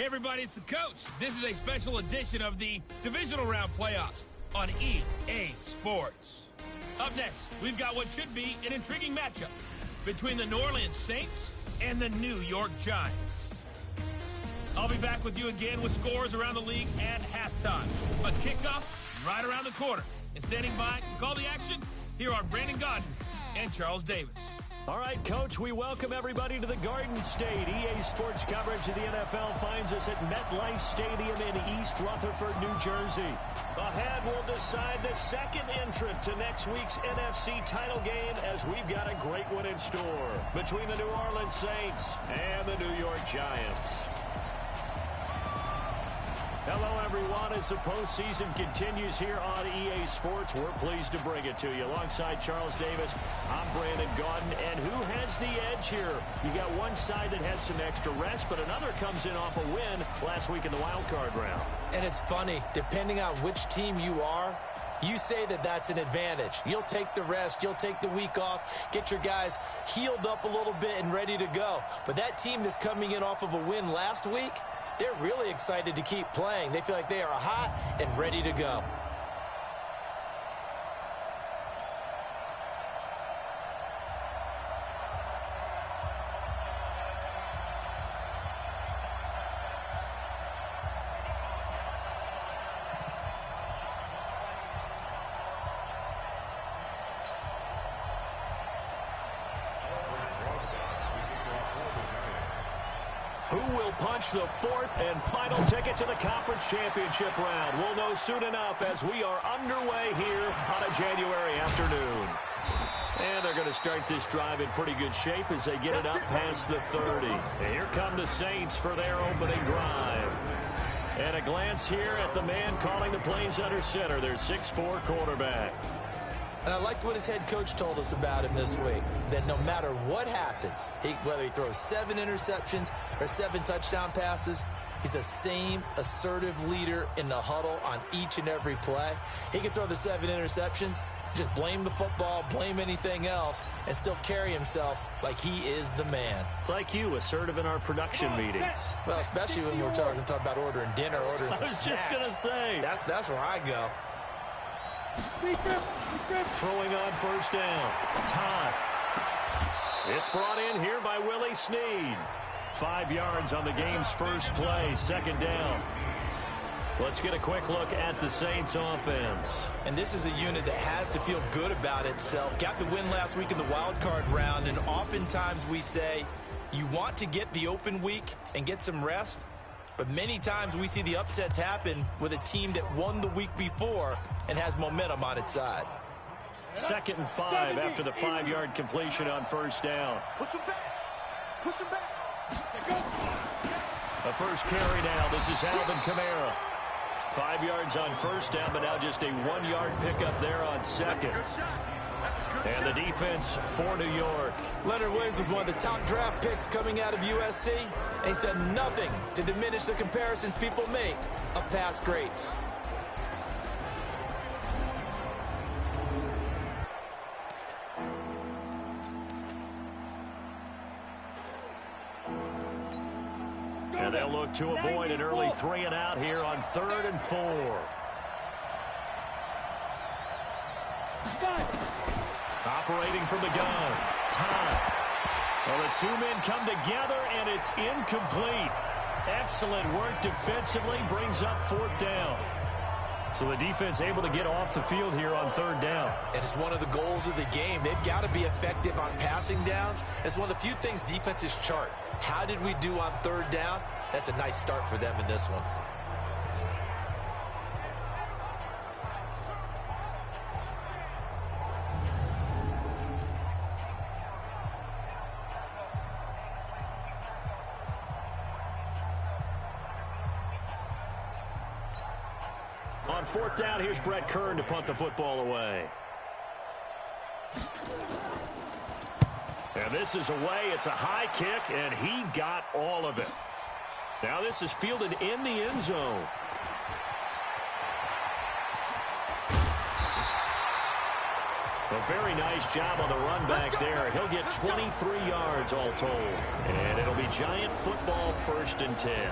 Hey everybody, it's the coach. This is a special edition of the Divisional Round Playoffs on EA Sports. Up next, we've got what should be an intriguing matchup between the New Orleans Saints and the New York Giants. I'll be back with you again with scores around the league at halftime. A kickoff right around the corner. And standing by to call the action, here are Brandon Godden and Charles Davis. All right, Coach, we welcome everybody to the Garden State. EA Sports coverage of the NFL finds us at MetLife Stadium in East Rutherford, New Jersey. Ahead, we'll decide the second entrant to next week's NFC title game as we've got a great one in store between the New Orleans Saints and the New York Giants. Hello, everyone. As the postseason continues here on EA Sports, we're pleased to bring it to you. Alongside Charles Davis, I'm Brandon Godden. And who has the edge here? You got one side that had some extra rest, but another comes in off a win last week in the wild card round. And it's funny, depending on which team you are, you say that that's an advantage. You'll take the rest, you'll take the week off, get your guys healed up a little bit and ready to go. But that team that's coming in off of a win last week, they're really excited to keep playing. They feel like they are hot and ready to go. Who will punch the fourth and final ticket to the conference championship round? We'll know soon enough as we are underway here on a January afternoon. And they're going to start this drive in pretty good shape as they get it up past the 30. And here come the Saints for their opening drive. And a glance here at the man calling the plays under center, their 6'4" quarterback. And I liked what his head coach told us about him this week, that no matter what happens, whether he throws 7 interceptions or 7 touchdown passes, he's the same assertive leader in the huddle on each and every play. He can throw the 7 interceptions, just blame the football, blame anything else, and still carry himself like he is the man. It's like you, assertive in our production meetings. Well, especially when we're talking about ordering dinner, ordering some snacks. I was just going to say. That's where I go. Throwing on first down. Todd. It's brought in here by Willie Snead. 5 yards on the game's first play. Second down. Let's get a quick look at the Saints offense. And this is a unit that has to feel good about itself. Got the win last week in the wild card round, and oftentimes we say you want to get the open week and get some rest. But many times we see the upsets happen with a team that won the week before and has momentum on its side. 2nd and 5 after the 5-yard completion on first down. Push him back. Push him back. A first carry now. This is Alvin Kamara. 5 yards on first down, but now just a 1-yard pickup there on second. And the defense for New York. Leonard Williams was one of the top draft picks coming out of USC. And he's done nothing to diminish the comparisons people make of past greats. And they'll look to avoid an early 3-and-out here on 3rd and 4. Operating from the gun. Todd. Well, the 2 men come together, and it's incomplete. Excellent work defensively, brings up 4th down. So the defense able to get off the field here on 3rd down. And it's one of the goals of the game. They've got to be effective on passing downs. It's one of the few things defenses chart. How did we do on 3rd down? That's a nice start for them in this one. On 4th down, here's Brett Kern to punt the football away. And this is away. It's a high kick, and he got all of it. Now this is fielded in the end zone. A very nice job on the run back there. He'll get 23 yards all told. And it'll be Giant football 1st and 10.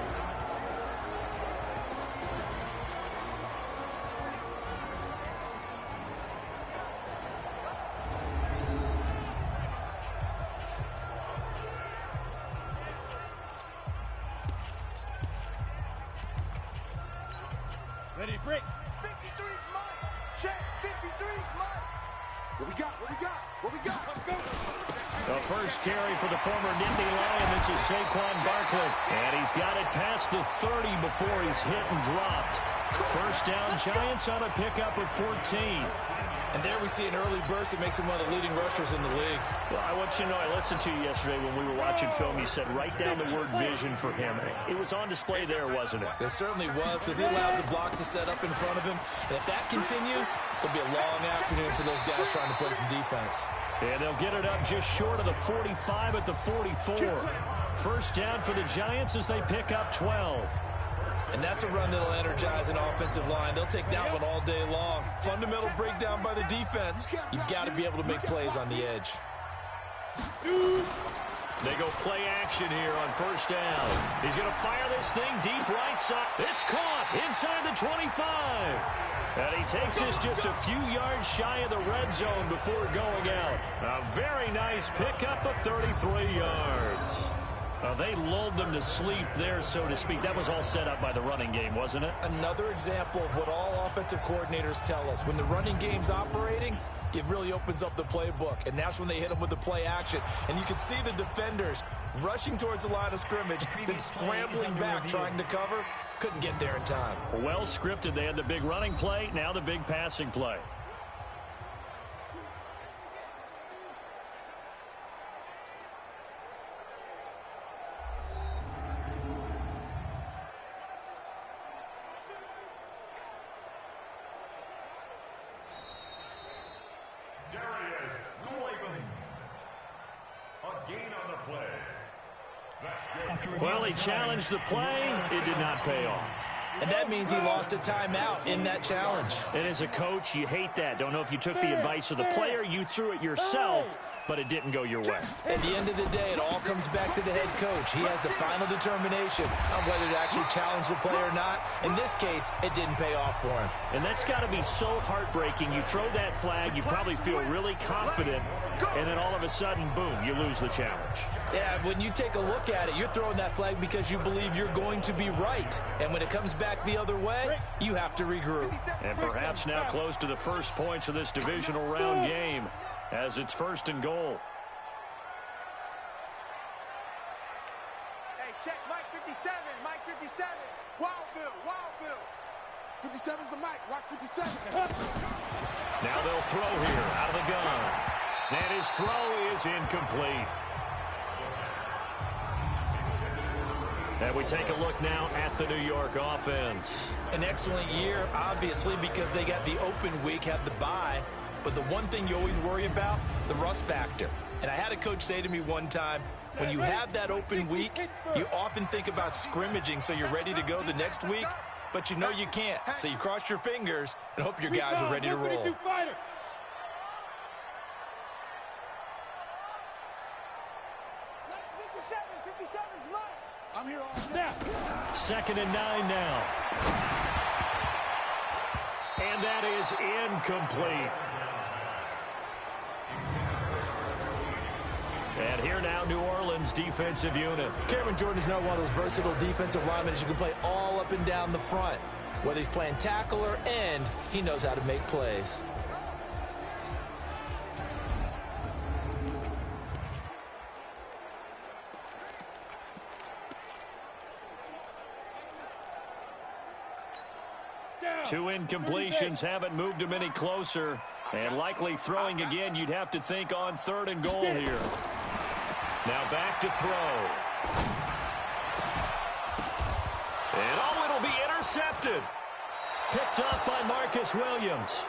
Ready, break. 53's mine. Check. 53's mine. What we got? What we got? What we got? Let's go. The first carry for the former Nittany Lion. This is Saquon Barkley. And he's got it past the 30 before he's hit and dropped. First down, Giants on a pickup of 14. And there we see an early burst that makes him one of the leading rushers in the league. Well, I want you to know, I listened to you yesterday when we were watching film. You said write down the word vision for him. It was on display there, wasn't it? It certainly was, because he allows the blocks to set up in front of him. And if that continues, it'll be a long afternoon for those guys trying to play some defense. And they'll get it up just short of the 45 at the 44. First down for the Giants as they pick up 12. And that's a run that'll energize an offensive line. They'll take that one all day long. Fundamental breakdown by the defense. You've got to be able to make plays on the edge. They go play action here on first down. He's going to fire this thing deep right side. It's caught inside the 25. And he takes this just a few yards shy of the red zone before going out. A very nice pickup of 33 yards. They lulled them to sleep there, so to speak. That was all set up by the running game, wasn't it? Another example of what all offensive coordinators tell us. When the running game's operating, it really opens up the playbook. And that's when they hit them with the play action. And you can see the defenders rushing towards the line of scrimmage, then scrambling back, trying to cover. Couldn't get there in time. Well scripted. They had the big running play, now the big passing play. Well, he challenged the play. It did not pay off. And that means he lost a timeout in that challenge. And as a coach, you hate that. Don't know if you took the advice of the player, you threw it yourself, but it didn't go your way. At the end of the day, it all comes back to the head coach. He has the final determination on whether to actually challenge the play or not. In this case, it didn't pay off for him. And that's got to be so heartbreaking. You throw that flag, you probably feel really confident, and then all of a sudden, boom, you lose the challenge. Yeah, when you take a look at it, you're throwing that flag because you believe you're going to be right. And when it comes back the other way, you have to regroup. And perhaps now close to the first points of this divisional round game as it's first and goal. Hey, check Mike 57, Mike 57. Wild Bill, Wild Bill. 57's the mic, watch 57. Now they'll throw here out of the gun. And his throw is incomplete. And we take a look now at the New York offense. An excellent year, obviously, because they got the open week, had the bye. But the one thing you always worry about, the rust factor. And I had a coach say to me one time, when you have that open week, you often think about scrimmaging so you're ready to go the next week, but you know you can't. So you cross your fingers and hope your guys are ready to roll. 57's mine. I'm here all day. Second and 9 now. And that is incomplete. And here now, New Orleans defensive unit. Cameron Jordan is now one of those versatile defensive linemen that you can play all up and down the front. Whether he's playing tackle or end, he knows how to make plays. Two incompletions haven't moved him any closer. And likely throwing again, you'd have to think on third and goal here. Now back to throw. And oh, it'll be intercepted. Picked up by Marcus Williams.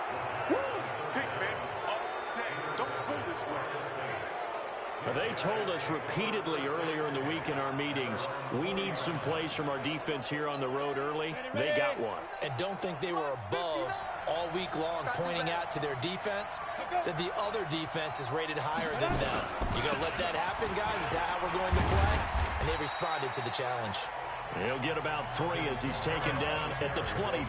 They told us repeatedly earlier in the week in our meetings, we need some plays from our defense here on the road early. They got one. And don't think they were above all week long, pointing out to their defense that the other defense is rated higher than them. You going to let that happen, guys? Is that how we're going to play? And they responded to the challenge. He'll get about 3 as he's taken down at the 23.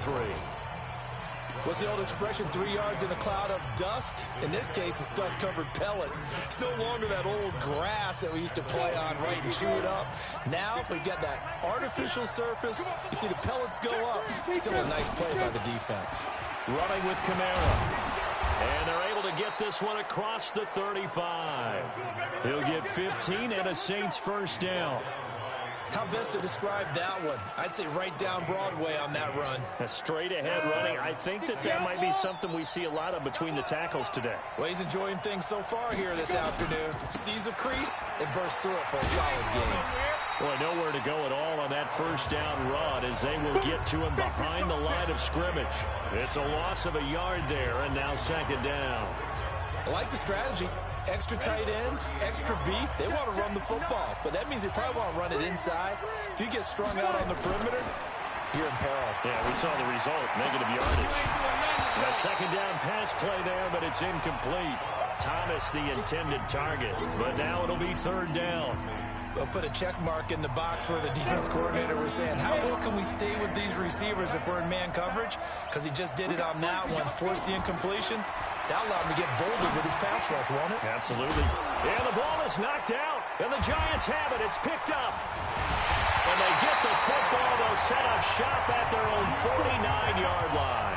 What's the old expression, 3 yards in a cloud of dust? In this case, it's dust-covered pellets. It's no longer that old grass that we used to play on, right, and chew it up. Now we've got that artificial surface. You see the pellets go up. Still a nice play by the defense. Running with Kamara. And they're able to get this one across the 35. He'll get 15 and a Saints first down. How best to describe that one? I'd say right down Broadway on that run. A straight-ahead running. I think that might be something we see a lot of between the tackles today. Well, he's enjoying things so far here this afternoon. Sees a crease and bursts through it for a solid game. Boy, nowhere to go at all on that first down run as they will get to him behind the line of scrimmage. It's a loss of a yard there, and now second down. I like the strategy. Extra tight ends, extra beef. They want to run the football, but that means they probably want to run it inside. If you get strung out on the perimeter, you're in peril. Yeah, we saw the result, negative yardage. And a second down pass play there, but it's incomplete. Thomas the intended target, but now it'll be third down. They'll put a check mark in the box where the defense coordinator was saying, how well can we stay with these receivers if we're in man coverage? Because he just did it on that one, forced the incompletion. That allowed him to get bolder with his pass rush, won't it? Absolutely. And the ball is knocked out, and the Giants have it. It's picked up. And they get the football. They'll set up shop at their own 49-yard line.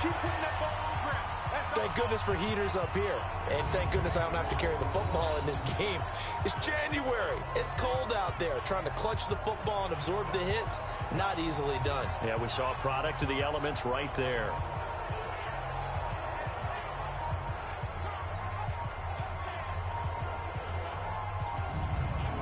Keep putting that ball on the ground. Thank goodness for heaters up here. And thank goodness I don't have to carry the football in this game. It's January. It's cold out there. Trying to clutch the football and absorb the hits, not easily done. Yeah, we saw a product of the elements right there.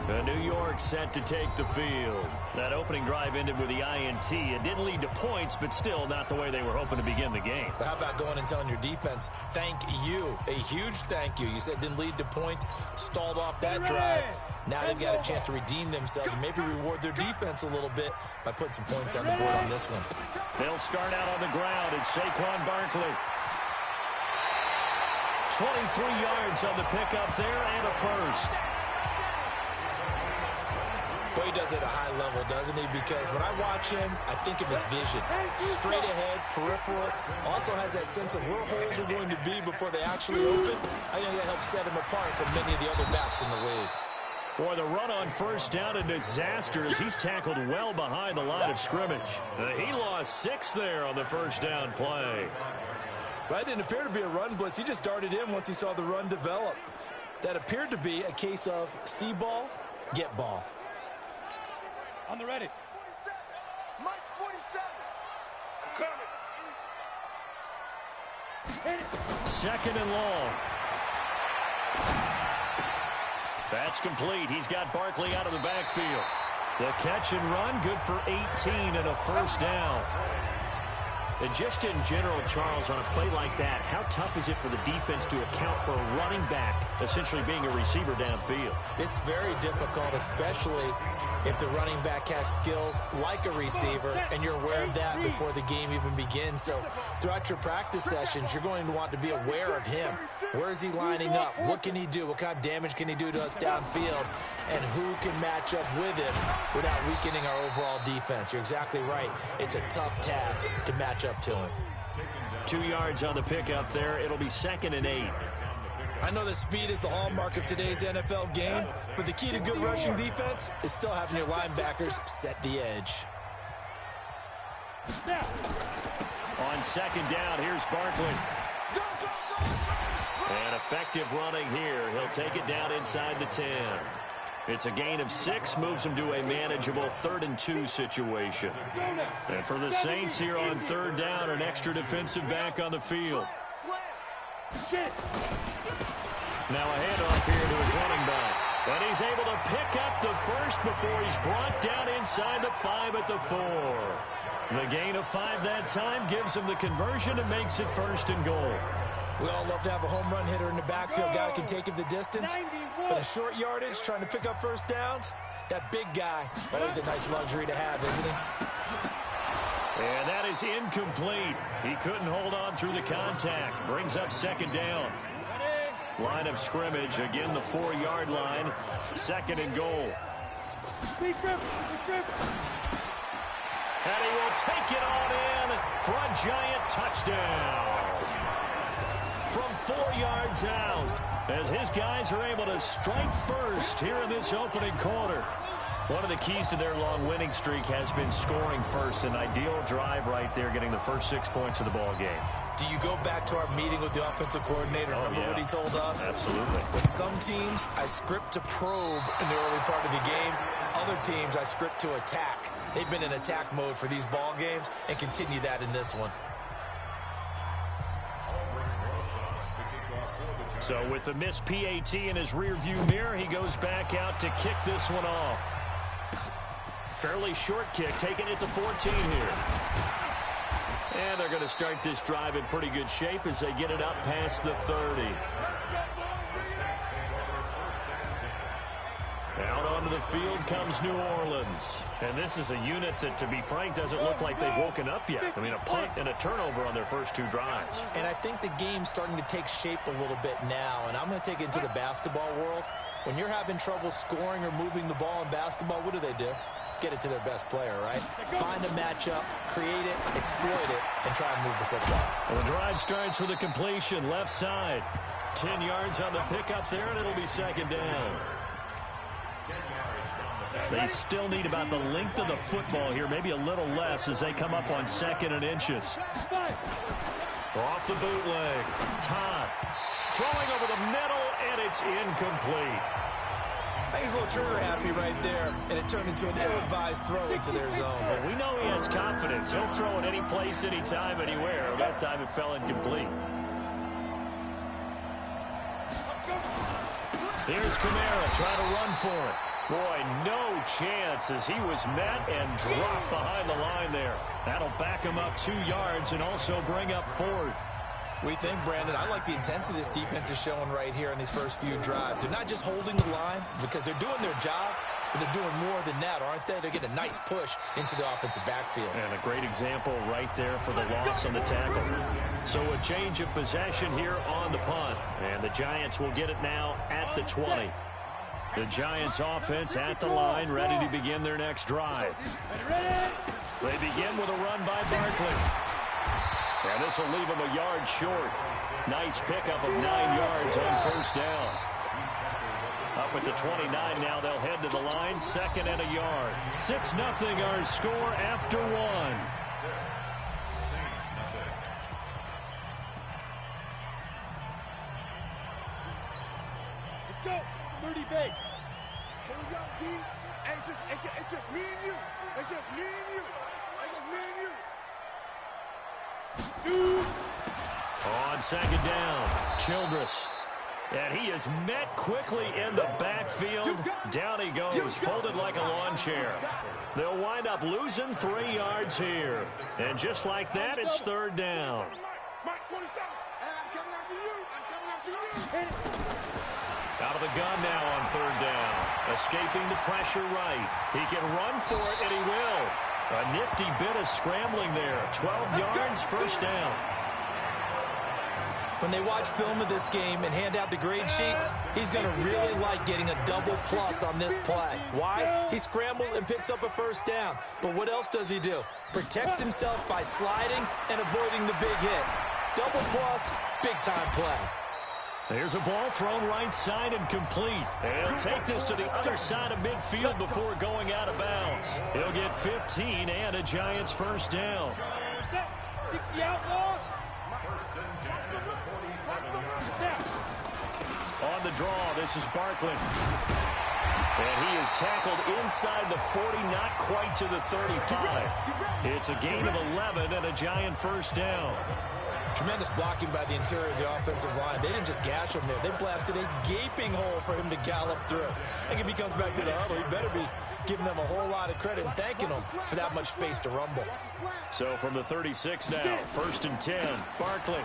The New York set to take the field. That opening drive ended with the INT. It didn't lead to points, but still not the way they were hoping to begin the game. But how about going and telling your defense, thank you, a huge thank you. You said it didn't lead to points, stalled off that drive. Now they've got a chance to redeem themselves and maybe reward their defense a little bit by putting some points on the board on this one. They'll start out on the ground. It's Saquon Barkley. 23 yards on the pickup there and a first. But he does it at a high level, doesn't he? Because when I watch him, I think of his vision. Straight ahead, peripheral. Also has that sense of where holes are going to be before they actually open. I think that helps set him apart from many of the other backs in the league. Boy, the run on first down, a disaster as he's tackled well behind the line of scrimmage. He lost 6 there on the first down play. Well, that didn't appear to be a run blitz. He just darted in once he saw the run develop. That appeared to be a case of see ball, get ball. On the ready. 47. Mike's 47. Second and long. That's complete. He's got Barkley out of the backfield. The catch and run, good for 18 and a first down. And just in general, Charles, on a play like that, how tough is it for the defense to account for a running back essentially being a receiver downfield? It's very difficult, especially if the running back has skills like a receiver and you're aware of that before the game even begins. So throughout your practice sessions, you're going to want to be aware of him. Where is he lining up? What can he do? What kind of damage can he do to us downfield? And who can match up with him without weakening our overall defense? You're exactly right. It's a tough task to match up to him. 2 yards on the pickup there. It'll be 2nd and 8. I know that speed is the hallmark of today's NFL game, but the key to good rushing defense is still having your linebackers set the edge. On second down, here's Barkley. And effective running here. He'll take it down inside the 10. It's a gain of 6, moves him to a manageable 3rd and 2 situation. And for the Saints here on third down, an extra defensive back on the field. Now a handoff here to his running back. And he's able to pick up the first before he's brought down inside the 5 at the 4. The gain of 5 that time gives him the conversion and makes it 1st and goal. We all love to have a home run hitter in the backfield, guy who can take it the distance. But a short yardage, trying to pick up first downs, that big guy, always a nice luxury to have, isn't he? And that is incomplete. He couldn't hold on through the contact. Brings up second down. Line of scrimmage, again the 4-yard line. 2nd and goal. And he will take it on in for a giant touchdown. From 4 yards out, as his guys are able to strike first here in this opening quarter. One of the keys to their long winning streak has been scoring first. An ideal drive right there, getting the first 6 points of the ball game. Do you go back to our meeting with the offensive coordinator? Remember what he told us? Absolutely. With some teams, I script to probe in the early part of the game. Other teams, I script to attack. They've been in attack mode for these ball games and continue that in this one. So with the missed PAT in his rearview mirror, he goes back out to kick this one off. Fairly short kick, taking it to 14 here. And they're going to start this drive in pretty good shape as they get it up past the 30. Out onto the field comes New Orleans. And this is a unit that, to be frank, doesn't look like they've woken up yet. I mean, a punt and a turnover on their first 2 drives. And I think the game's starting to take shape a little bit now. And I'm going to take it into the basketball world. When you're having trouble scoring or moving the ball in basketball, what do? Get it to their best player, right? Find a matchup, create it, exploit it, and try and move the football. Well, the drive starts with a completion, left side. 10 yards on the pickup there, and it'll be second down. They still need about the length of the football here, maybe a little less as they come up on 2nd and inches. Off the bootleg. Todd throwing over the middle, and it's incomplete. I think he's a little trigger happy right there, and it turned into an ill-advised throw into their zone. Well, we know he has confidence. He'll throw it any place, anytime, anywhere. That time it fell incomplete. Here's Kamara trying to run for it. Boy, no chance as he was met and dropped behind the line there. That'll back him up 2 yards and also bring up 4th. We think, Brandon, I like the intensity this defense is showing right here in these first few drives. They're not just holding the line because they're doing their job, but they're doing more than that, aren't they? They're getting a nice push into the offensive backfield. And a great example right there for the loss on the tackle. So a change of possession here on the punt. And the Giants will get it now at the 20. The Giants offense at the line, ready to begin their next drive. They begin with a run by Barkley. And this will leave him a yard short. Nice pickup of 9 yards on first down. Up at the 29 now, they'll head to the line, 2nd and a yard. 6-0 our score after 1. Let's go. 30 base. Here we go, D. Hey, it's just me and you. It's just me and you. It's just me and you. On 2nd down, Childress. And he is met quickly in the backfield. Down he goes, folded like a lawn chair. They'll wind up losing 3 yards here. And just like that, it's 3rd down. Out of the gun now on 3rd down. Escaping the pressure right. He can run for it, and he will. A nifty bit of scrambling there. 12 yards, 1st down. When they watch film of this game and hand out the grade sheets, he's going to really like getting a double plus on this play. Why? He scrambles and picks up a 1st down. But what else does he do? Protects himself by sliding and avoiding the big hit. Double plus, big-time play. There's a ball thrown right side and complete. And he'll take this to the other side of midfield before going out of bounds. He'll get 15 and a Giants 1st down. 60 outlaw. On the draw, this is Barkley. And he is tackled inside the 40, not quite to the 35. It's a gain of 11 and a Giant 1st down. Tremendous blocking by the interior of the offensive line. They didn't just gash him there. They blasted a gaping hole for him to gallop through. I think if he comes back to the huddle, he better be giving them a whole lot of credit and thanking them for that much space to rumble. So from the 36 now, 1st and 10, Barkley.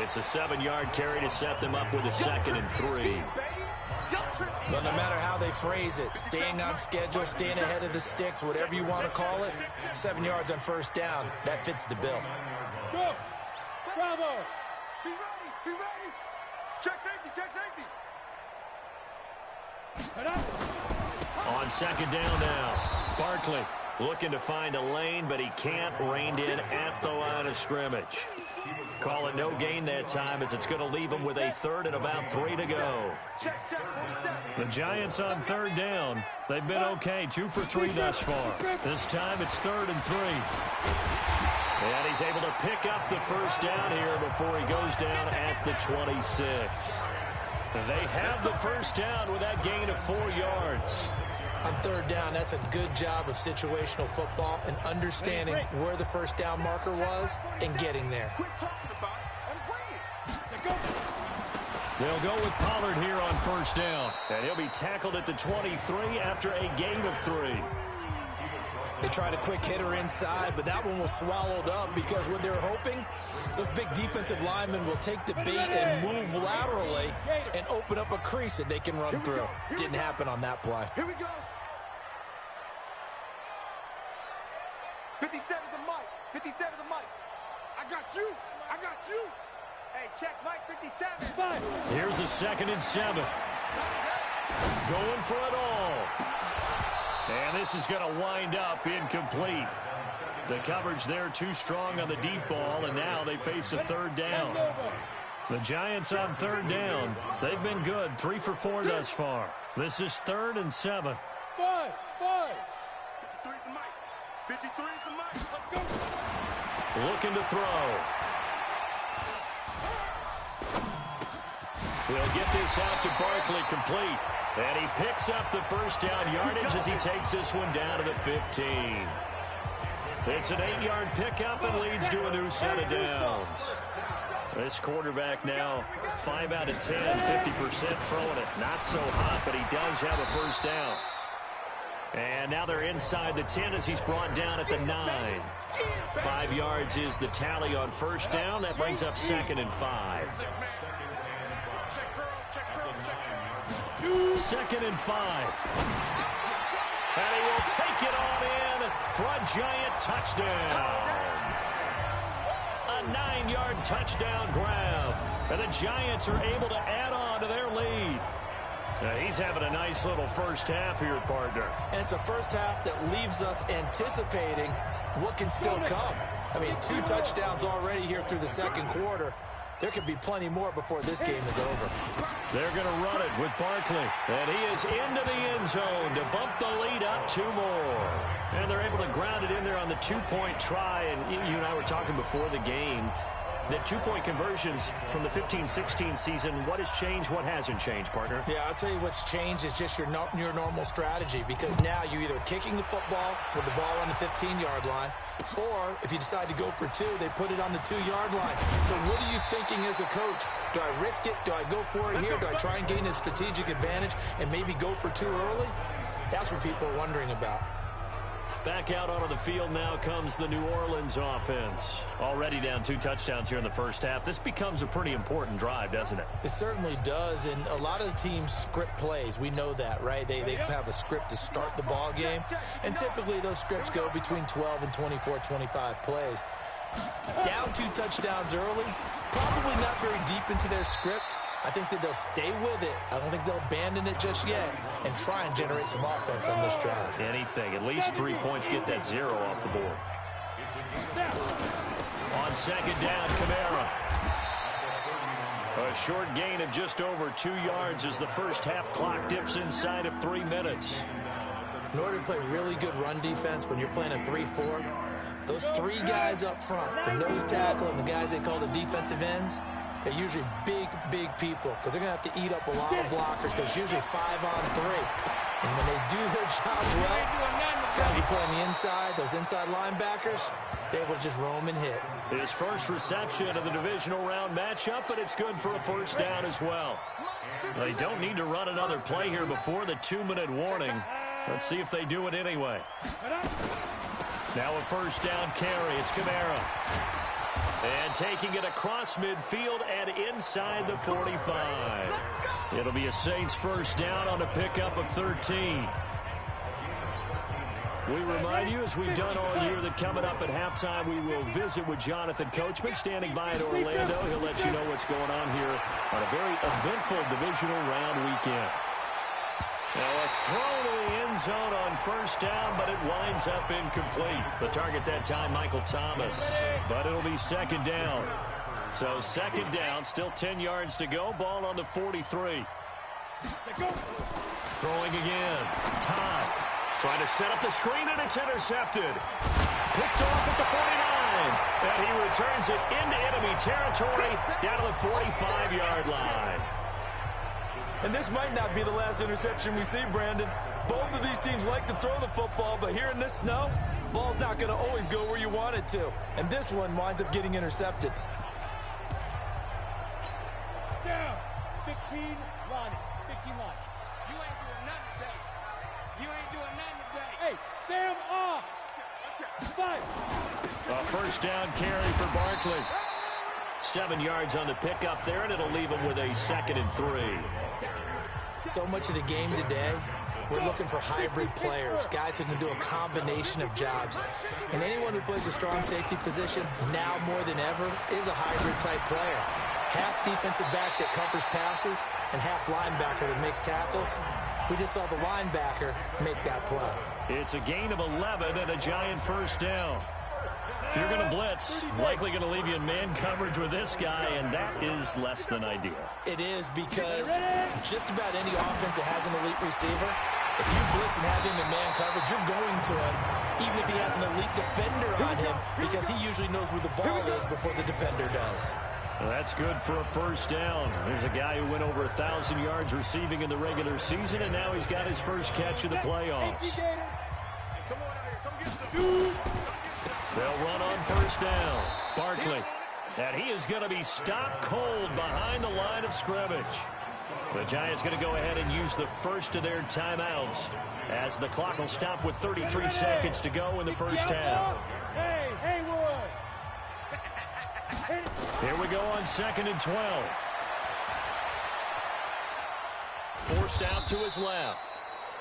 It's a 7-yard carry to set them up with a 2nd and 3. Well, no matter how they phrase it, staying on schedule, staying ahead of the sticks, whatever you want to call it, 7 yards on 1st down, that fits the bill. Go! Bravo! Be ready! Be ready! Check safety! Check safety! On 2nd down now. Barkley looking to find a lane, but he can't. Reined in at the line of scrimmage. Call it no gain that time, as it's going to leave him with a third and about 3 to go. The Giants on third down. They've been okay, 2 for 3 thus far. This time it's 3rd and 3. And he's able to pick up the first down here before he goes down at the 26. They have the first down with that gain of 4 yards. On third down, that's a good job of situational football and understanding where the first down marker was and getting there. They'll go with Pollard here on first down. And he'll be tackled at the 23 after a gain of 3. They tried a quick hitter inside, but that one was swallowed up because what they're hoping, those big defensive linemen will take the bait and move laterally and open up a crease that they can run through. Didn't happen on that play. Here we go. 57 to Mike. 57 to Mike. I got you. I got you. Hey, check Mike 57. Here's a 2nd and 7. Going for it all. And this is going to wind up incomplete. The coverage there too strong on the deep ball, and now they face a third down. The Giants on third down. They've been good, 3 for 4 thus far. This is 3rd and 7. 5. 53 to Mike. 53 to Mike. Let's go. Looking to throw. He'll get this out to Barkley, complete. And he picks up the first down yardage as he takes this one down to the 15. It's an 8-yard pickup and leads to a new set of downs. This quarterback now 5 out of 10, 50% throwing it. Not so hot, but he does have a first down. And now they're inside the 10 as he's brought down at the 9. 5 yards is the tally on first down. That brings up 2nd and 5. 2nd and 5. And he will take it on in for a Giant touchdown. A 9-yard touchdown grab. And the Giants are able to add on to their lead. Now he's having a nice little first half here, partner. And it's a first half that leaves us anticipating what can still come. I mean, 2 touchdowns already here through the second quarter. There could be plenty more before this game is over. They're going to run it with Barkley. And he is into the end zone to bump the lead up 2 more. And they're able to ground it in there on the 2-point try. And you and I were talking before the game. The 2-point conversions from the 15-16 season, what has changed, what hasn't changed, partner? Yeah, I'll tell you what's changed is just your normal strategy, because now you're either kicking the football with the ball on the 15-yard line, or if you decide to go for 2, they put it on the 2-yard line. So what are you thinking as a coach? Do I risk it? Do I go for it here? Do I try and gain a strategic advantage and maybe go for 2 early? That's what people are wondering about. Back out onto the field now comes the New Orleans offense. Already down 2 touchdowns here in the first half. This becomes a pretty important drive, doesn't it? It certainly does, and a lot of the teams script plays. We know that, right? They have a script to start the ball game, and typically those scripts go between 12 and 24, 25 plays. Down 2 touchdowns early, probably not very deep into their script. I think that they'll stay with it. I don't think they'll abandon it just yet and try and generate some offense on this drive. Anything. At least 3 points, get that 0 off the board. On second down, Kamara. A short gain of just over 2 yards as the first half clock dips inside of 3 minutes. In order to play really good run defense when you're playing a 3-4, those 3 guys up front, the nose tackle and the guys they call the defensive ends, they're usually big people, because they're going to have to eat up a lot of blockers, because it's usually 5 on 3. And when they do their job well, guys who play on the inside, those inside linebackers, they're able to just roam and hit. His first reception of the divisional round matchup, but it's good for a first down as well. They don't need to run another play here before the 2-minute warning. Let's see if they do it anyway. Now a first down carry. It's Kamara. And taking it across midfield and inside the 45. It'll be a Saints first down on a pickup of 13. We remind you, as we've done all year, that coming up at halftime, we will visit with Jonathan Coachman, standing by in Orlando. He'll let you know what's going on here on a very eventful divisional round weekend. Now a throw to the end end zone on first down, but it winds up incomplete. The target that time, Michael Thomas. But it'll be second down. So second down, still 10 yards to go. Ball on the 43. Throwing again. Todd trying to set up the screen, and it's intercepted. Picked off at the 49. And he returns it into enemy territory down to the 45-yard line. And this might not be the last interception we see, Brandon. Both of these teams like to throw the football, but here in this snow, ball's not going to always go where you want it to. And this one winds up getting intercepted. Down. 15 line. 15 line. You ain't doing nothing today. You ain't doing nothing today. Hey, Sam off. 5. A first down carry for Barkley. 7 yards on the pickup there, and it'll leave him with a 2nd and 3. So much of the game today, we're looking for hybrid players, guys who can do a combination of jobs. And anyone who plays a strong safety position, now more than ever, is a hybrid-type player. Half defensive back that covers passes and half linebacker that makes tackles. We just saw the linebacker make that play. It's a gain of 11 and a giant first down. If you're going to blitz, likely going to leave you in man coverage with this guy, and that is less than ideal. It is, because just about any offense that has an elite receiver, if you blitz and have him in man coverage, you're going to him, even if he has an elite defender on him, because he usually knows where the ball is before the defender does. Well, that's good for a first down. There's a guy who went over 1,000 yards receiving in the regular season, and now he's got his first catch of the playoffs. They'll run on first down. Barkley. And he is going to be stopped cold behind the line of scrimmage. The Giants going to go ahead and use the first of their timeouts as the clock will stop with 33 seconds to go in the first half. Hey, Haywood. Here we go on 2nd and 12. Forced out to his left.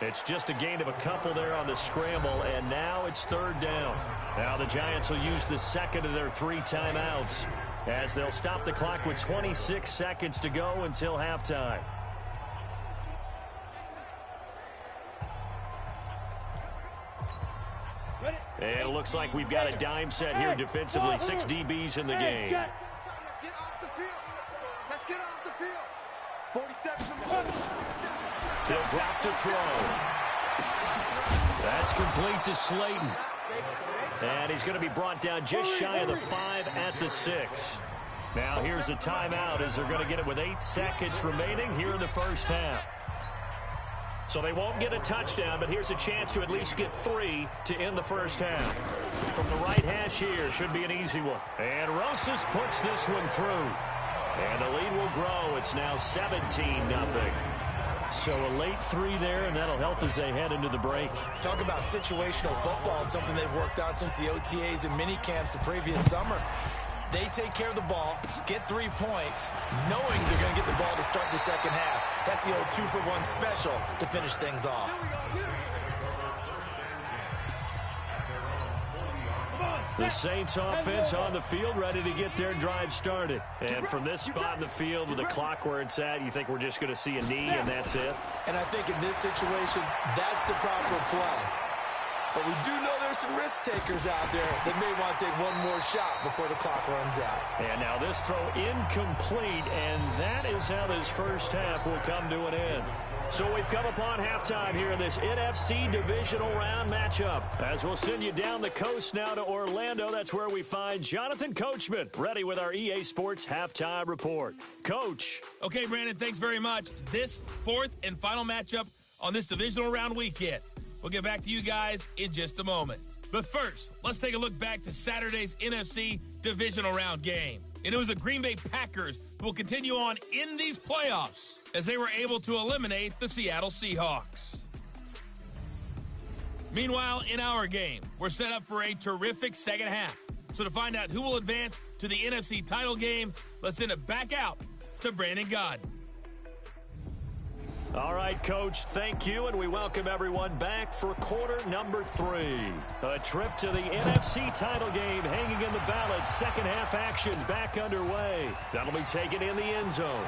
It's just a gain of a couple there on the scramble, and now it's 3rd down. Now the Giants will use the 2nd of their 3 timeouts as they'll stop the clock with 26 seconds to go until halftime. And it looks like we've got a dime set here defensively. 6 DBs in the game. Let's get off the field. Let's get off the field. 47. He'll drop to throw. That's complete to Slayton. And he's going to be brought down just shy of the 5 at the 6. Now here's a timeout as they're going to get it with 8 seconds remaining here in the first half. So they won't get a touchdown, but here's a chance to at least get 3 to end the first half. From the right hash here, should be an easy one. And Rosas puts this one through. And the lead will grow. It's now 17-0. So a late 3 there, and that'll help as they head into the break. Talk about situational football and something they've worked on since the OTAs and mini camps the previous summer. They take care of the ball, get 3 points, knowing they're going to get the ball to start the second half. That's the old 2-for-1 special to finish things off. The Saints offense on the field, ready to get their drive started. And from this spot in the field with the clock where it's at, you think we're just going to see a knee and that's it? And I think in this situation, that's the proper play. But we do know there's some risk takers out there that may want to take one more shot before the clock runs out. And now this throw incomplete, and that is how this first half will come to an end. So we've come upon halftime here in this NFC Divisional Round matchup. As we'll send you down the coast now to Orlando, that's where we find Jonathan Coachman, ready with our EA Sports Halftime Report. Coach. Okay, Brandon, thanks very much. This 4th and final matchup on this Divisional Round weekend. We'll get back to you guys in just a moment. But first, let's take a look back to Saturday's NFC Divisional Round game. And it was the Green Bay Packers who will continue on in these playoffs as they were able to eliminate the Seattle Seahawks. Meanwhile, in our game, we're set up for a terrific second half. So to find out who will advance to the NFC title game, let's send it back out to Brandon Godden. All right, Coach, thank you, and we welcome everyone back for quarter number 3. A trip to the NFC title game hanging in the balance. Second half action back underway. That'll be taken in the end zone.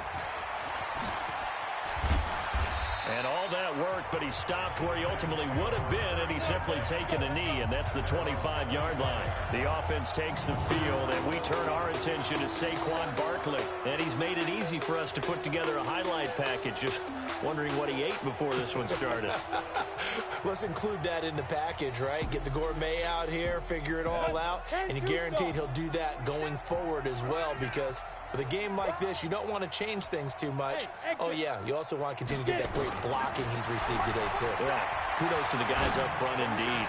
And all that work, but he stopped where he ultimately would have been had he simply taken a knee, and that's the 25-yard line. The offense takes the field, and we turn our attention to Saquon Barkley. And he's made it easy for us to put together a highlight package. Just wondering what he ate before this one started. Let's include that in the package, right? Get the gourmet out here, figure it all out, and you're guaranteed he'll do that going forward as well, because with a game like this, you don't want to change things too much. Oh, yeah, you also want to continue to get that great blocking he's received today, too. Yeah, kudos to the guys up front indeed.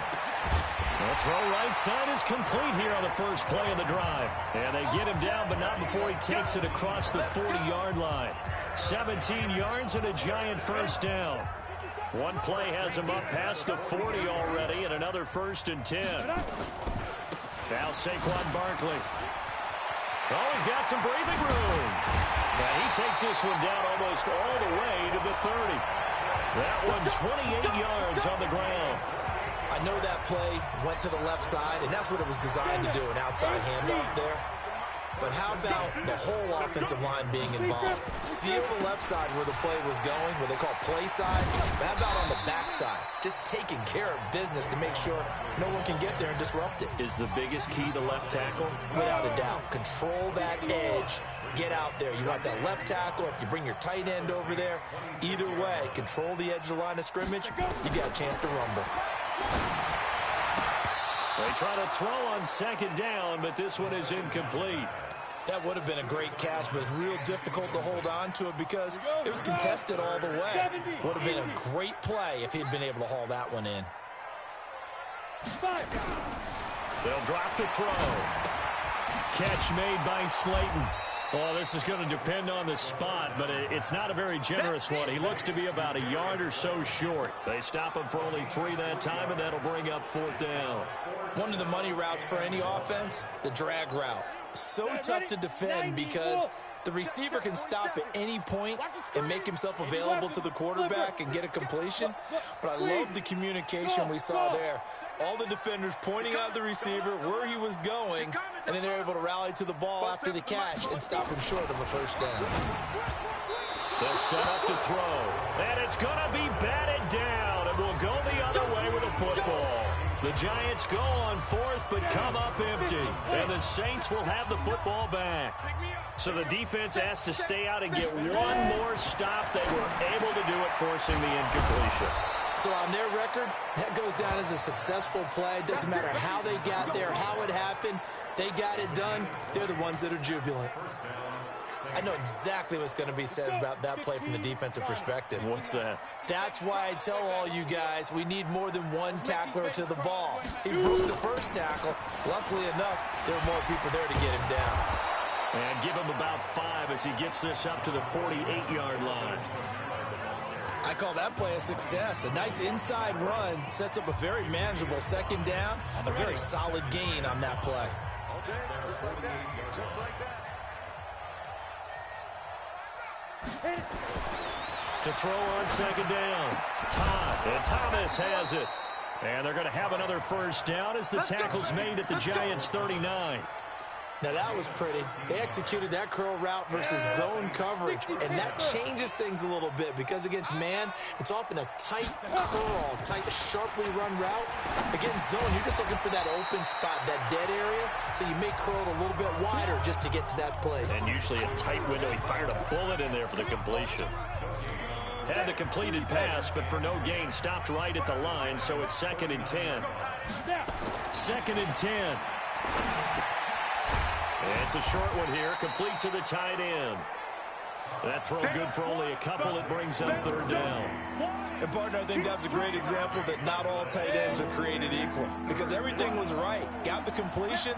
The throw right side is complete here on the first play of the drive. And they get him down, but not before he takes it across the 40-yard line. 17 yards and a giant first down. One play has him up past the 40 already, and another 1st and 10. Now Saquon Barkley. Oh, he's got some breathing room. And he takes this one down almost all the way to the 30. That one 28 yards on the ground. I know that play went to the left side, and that's what it was designed to do, an outside handoff there. But how about the whole offensive line being involved? See if the left side where the play was going, what they call play side, but how about on the back side? Just taking care of business to make sure no one can get there and disrupt it. Is the biggest key the left tackle? Without a doubt. Control that edge. Get out there. You want that left tackle. If you bring your tight end over there, either way, control the edge of the line of scrimmage, you got a chance to rumble. They try to throw on 2nd down, but this one is incomplete. That would have been a great catch, but it's real difficult to hold on to it because it was contested all the way. Would have been a great play if he'd been able to haul that one in. They'll drop the throw. Catch made by Slayton. Well, this is going to depend on the spot, but it's not a very generous one. He looks to be about a yard or so short. They stop him for only 3 that time, and that'll bring up 4th down. One of the money routes for any offense, the drag route. So tough to defend because the receiver can stop at any point and make himself available to the quarterback and get a completion. But I love the communication we saw there. All the defenders pointing out the receiver, where he was going, and then they're able to rally to the ball after the catch and stop him short of a 1st down. They'll set up to throw. And it's going to be batted down, and we'll go the other way with a football. The Giants go on 4th, but come up empty. And the Saints will have the football back. So the defense has to stay out and get one more stop. They were able to do it, forcing the incompletion. So on their record, that goes down as a successful play. Doesn't matter how they got there, how it happened. They got it done. They're the ones that are jubilant. I know exactly what's going to be said about that play from the defensive perspective. What's that? That's why I tell all you guys we need more than one tackler to the ball. He broke the 1st tackle. Luckily enough, there were more people there to get him down. And give him about 5 as he gets this up to the 48-yard line. I call that play a success. A nice inside run sets up a very manageable 2nd down. A very solid gain on that play. Just like that. Just like that. To throw on 2nd down. And Thomas has it. And they're going to have another 1st down as the tackle's made at the Giants' 39. Now that was pretty. They executed that curl route versus zone coverage, and that changes things a little bit because against man, it's often a tight curl, tight, sharply run route. Against zone, you're just looking for that open spot, that dead area, so you may curl it a little bit wider just to get to that place. And usually a tight window. He fired a bullet in there for the completion. Had the completed pass, but for no gain, stopped right at the line, so it's 2nd and 10. 2nd and 10. And it's a short one here, complete to the tight end. That throw good for only a couple. It brings up 3rd down. And, partner, I think that's a great example that not all tight ends are created equal because everything was right. Got the completion,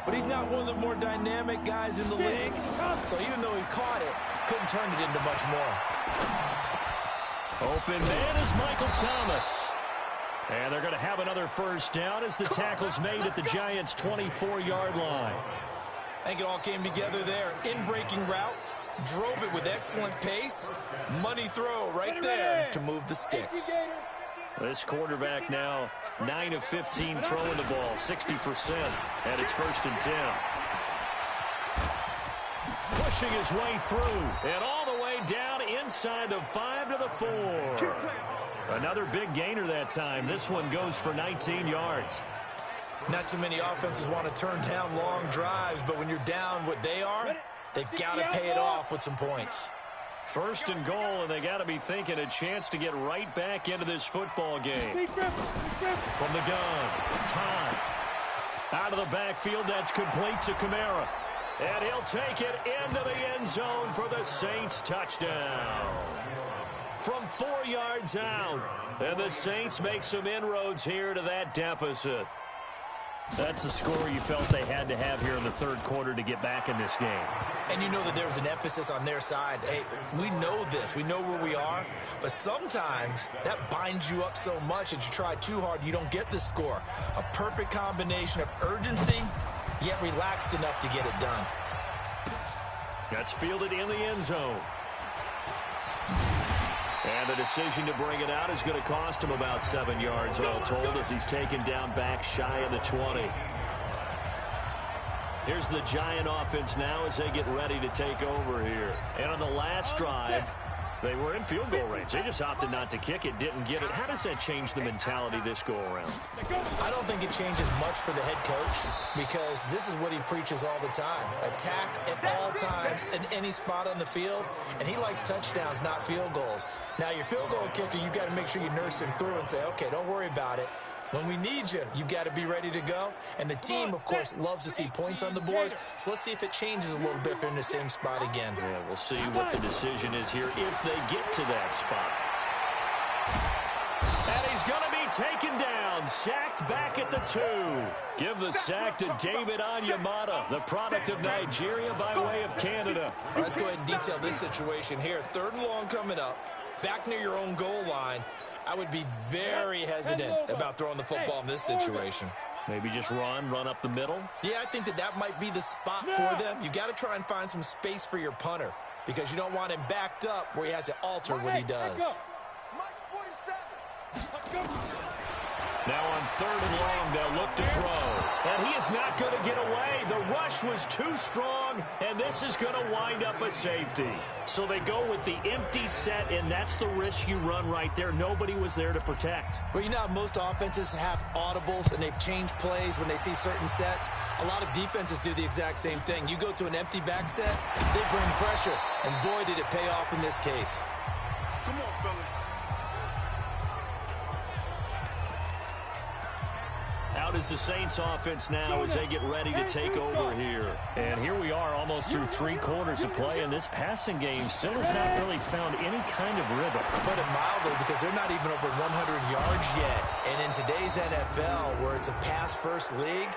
but he's not one of the more dynamic guys in the league. So even though he caught it, couldn't turn it into much more. Open man is Michael Thomas. And they're going to have another 1st down as the tackle's made at the Giants' 24-yard line. I think it all came together there. In-breaking route, drove it with excellent pace. Money throw right there to move the sticks. This quarterback now 9 of 15 throwing the ball, 60%, and it's 1st and 10. Pushing his way through and all the way down inside the 5 to the 4. Another big gainer that time. This one goes for 19 yards. Not too many offenses want to turn down long drives, but when you're down what they are, they've got to pay it off with some points. First and goal, and they got to be thinking a chance to get right back into this football game. From the gun, time. Out of the backfield, that's complete to Kamara. And he'll take it into the end zone for the Saints touchdown. From 4 yards out, and the Saints make some inroads here to that deficit. That's a score you felt they had to have here in the third quarter to get back in this game. And you know that there was an emphasis on their side. Hey, we know this. We know where we are. But sometimes that binds you up so much that you try too hard, you don't get the score. A perfect combination of urgency, yet relaxed enough to get it done. That's fielded in the end zone. And the decision to bring it out is going to cost him about 7 yards all told as he's taken down back shy of the 20. Here's the Giant offense now as they get ready to take over here. And on the last drive, they were in field goal range. They just opted not to kick it, didn't get it. How does that change the mentality this go-around? I don't think it changes much for the head coach because this is what he preaches all the time. Attack at all times in any spot on the field, and he likes touchdowns, not field goals. Now, your field goal kicker, you've got to make sure you nurse him through and say, okay, don't worry about it. When we need you, you've got to be ready to go. And the team, of course, loves to see points on the board. So let's see if it changes a little bit if they're in the same spot again. Yeah, we'll see what the decision is here if they get to that spot. And he's going to be taken down, sacked back at the 2. Give the sack to David Onyemata, the product of Nigeria by way of Canada. All right, let's go ahead and detail this situation here. 3rd and long coming up, back near your own goal line. I would be very hesitant about throwing the football in this situation. Maybe just run up the middle? Yeah, I think that might be the spot for them. You got to try and find some space for your punter because you don't want him backed up where he has to alter what he does. Now on 3rd and long, they'll look to throw. And he is not going to get away. The rush was too strong, and this is going to wind up a safety. So they go with the empty set, and that's the risk you run right there. Nobody was there to protect. Well, you know how most offenses have audibles, and they've changed plays when they see certain sets. A lot of defenses do the exact same thing. You go to an empty back set, they bring pressure, and boy, did it pay off in this case. Come on, fellas. Out is the Saints offense now as they get ready to take over here. And here we are almost through 3 quarters of play, and this passing game still has not really found any kind of rhythm. Put it mildly, because they're not even over 100 yards yet. And in today's NFL, where it's a pass-first league,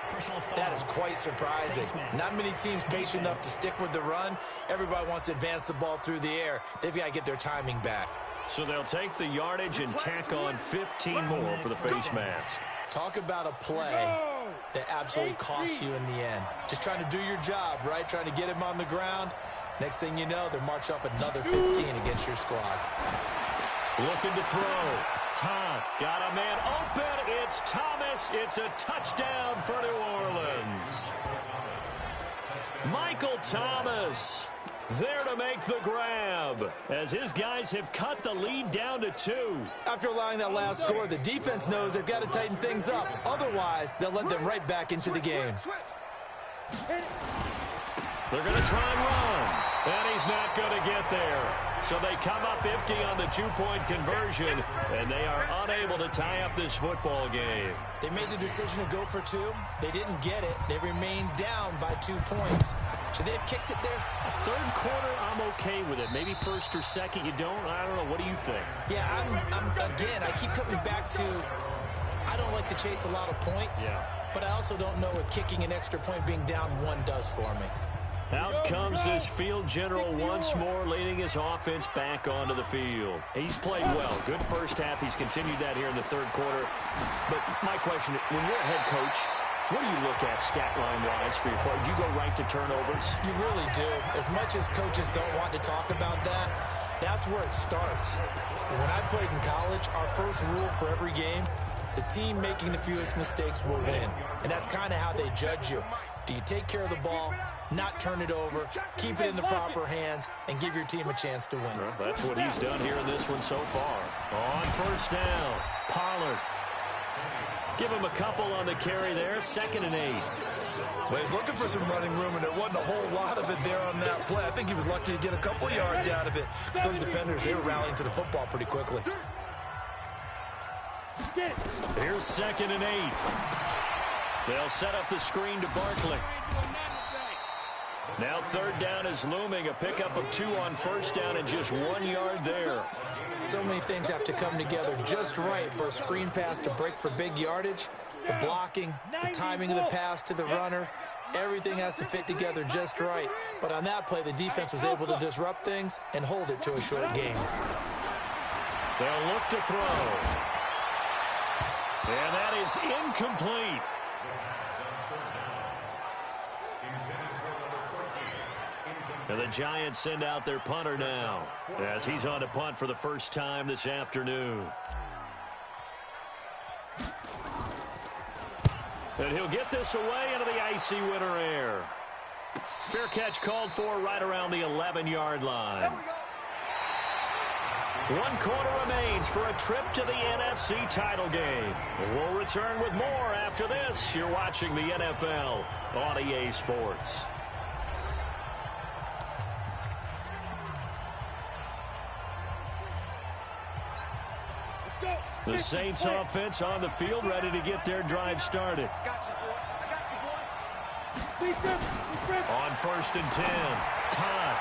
that is quite surprising. Not many teams patient enough to stick with the run. Everybody wants to advance the ball through the air. They've got to get their timing back. So they'll take the yardage and tack on 15 more for the face mask. Talk about a play that absolutely costs you in the end. Just trying to do your job, right? Trying to get him on the ground. Next thing you know, they're marching off another 15 against your squad. Looking to throw. Tom got a man open. It's Thomas. It's a touchdown for New Orleans. Michael Thomas there to make the grab as his guys have cut the lead down to 2. After allowing that last score, the defense knows they've got to tighten things up. Otherwise, they'll let them right back into the game. They're going to try and run, and he's not going to get there. So they come up empty on the 2-point conversion, and they are unable to tie up this football game. They made the decision to go for 2. They didn't get it. They remained down by 2 points. Should they have kicked it there? Third quarter, I'm okay with it. Maybe first or second, you don't. I don't know. What do you think? Yeah, again, I keep coming back to I don't like to chase a lot of points, but I also don't know what kicking an extra point being down 1 does for me. Out comes this field general once more, leading his offense back onto the field. He's played well. Good first half. He's continued that here in the third quarter. But my question, when you're a head coach, what do you look at stat line-wise for your play? Do you go right to turnovers? You really do. As much as coaches don't want to talk about that, that's where it starts. When I played in college, our first rule for every game, the team making the fewest mistakes will win. And that's kind of how they judge you. Do you take care of the ball, not turn it over, keep it in the proper hands, and give your team a chance to win? Well, that's what he's done here in this one so far. On first down, Pollard. Give him a couple on the carry there, 2nd and 8. Well, he's looking for some running room, and there wasn't a whole lot of it there on that play. I think he was lucky to get a couple of yards out of it. Those defenders, they were rallying to the football pretty quickly. Here's 2nd and 8. They'll set up the screen to Barkley. Now 3rd down is looming. A pickup of 2 on first down and just 1 yard there. So many things have to come together just right for a screen pass to break for big yardage. The blocking, the timing of the pass to the runner, everything has to fit together just right. But on that play, the defense was able to disrupt things and hold it to a short game. They'll look to throw. And that is incomplete. And the Giants send out their punter now as he's on to punt for the first time this afternoon. And he'll get this away into the icy winter air. Fair catch called for right around the 11-yard line. 1 quarter remains for a trip to the NFC title game. We'll return with more after this. You're watching the NFL on EA Sports. The Saints offense on the field, ready to get their drive started. On 1st and 10, Todd.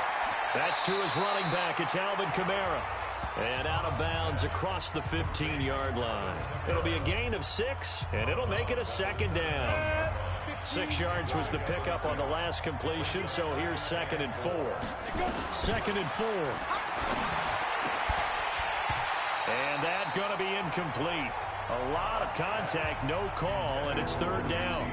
That's to his running back. It's Alvin Kamara. And out of bounds across the 15-yard line. It'll be a gain of 6, and it'll make it a 2nd down. 6 yards was the pickup on the last completion, so here's 2nd and 4. 2nd and 4. And that's going to be incomplete. A lot of contact, no call, and it's 3rd down.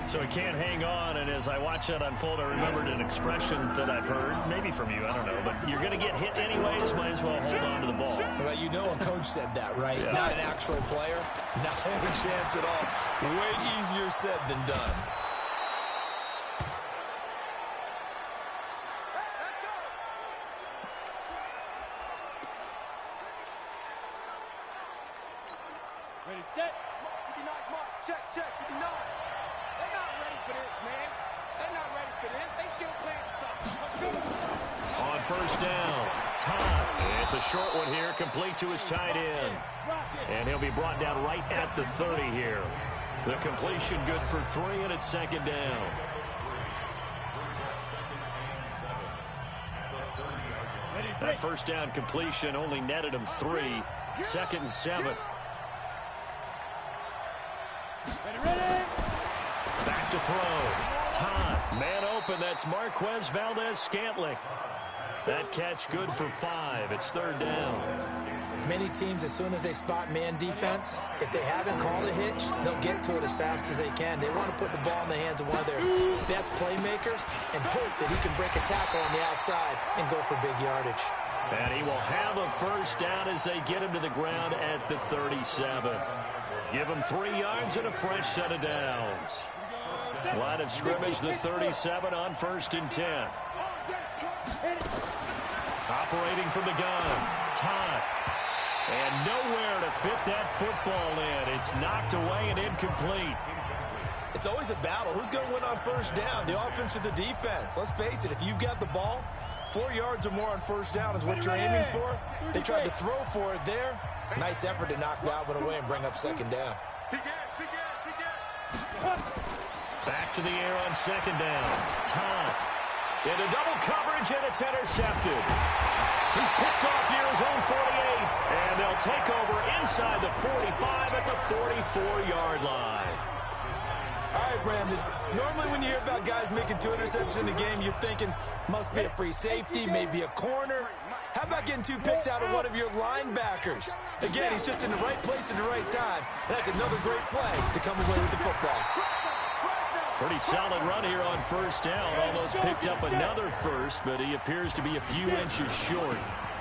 So he can't hang on, and as I watch that unfold, I remembered an expression that I've heard, maybe from you, I don't know, but you're going to get hit anyways, might as well hold on to the ball. Well, you know a coach said that, right? Yeah. Not an actual player. Not a chance at all. Way easier said than done. Ready, set. 59, mark. Check, 59. They're not ready for this, man. They're not ready for this. They still playing something. On first down, Todd. It's a short one here, complete to his tight end. And he'll be brought down right at the 30 here. The completion good for 3, and it's 2nd down. That first down completion only netted him 3. 2nd and 7. Back to throw. Todd, man open. That's Marquez Valdez-Scantling. That catch good for 5. It's 3rd down. Many teams, as soon as they spot man defense, if they haven't called a hitch, they'll get to it as fast as they can. They want to put the ball in the hands of one of their best playmakers and hope that he can break a tackle on the outside and go for big yardage. And he will have a first down as they get him to the ground at the 37. Give him 3 yards and a fresh set of downs. Line of scrimmage, the 37 on 1st and 10. Operating from the gun, Todd. And nowhere to fit that football in. It's knocked away and incomplete. It's always a battle. Who's going to win on first down, the offense or the defense? Let's face it, if you've got the ball, 4 yards or more on first down is what you're aiming for. They tried to throw for it there. Nice effort to knock that one away and bring up 2nd down. Back to the air on 2nd down. Todd. Into double coverage, and it's intercepted. He's picked off near his own 48, and they'll take over inside the 45 at the 44-yard line. All right, Brandon. Normally when you hear about guys making 2 interceptions in a game, you're thinking must be a free safety, maybe a corner. How about getting 2 picks out of one of your linebackers? Again, he's just in the right place at the right time. And that's another great play to come away with the football. Pretty solid run here on first down. Almost picked up another first, but he appears to be a few inches short.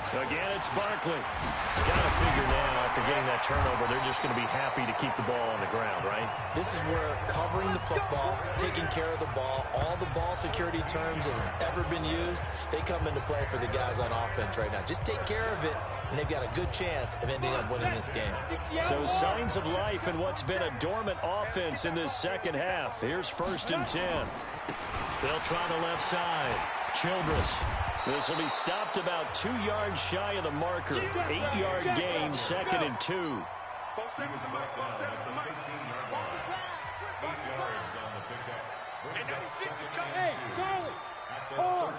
Again, it's Barkley. Got to figure now, after getting that turnover, they're just going to be happy to keep the ball on the ground, right? This is where covering the football, taking care of the ball, all the ball security terms that have ever been used, they come into play for the guys on offense right now. Just take care of it, and they've got a good chance of ending up winning this game. So signs of life in what's been a dormant offense in this second half. Here's 1st and 10. They'll try the left side. Childress. This will be stopped about 2 yards shy of the marker. 8-yard gain, 2nd and 2. Hey, Charlie. Hard.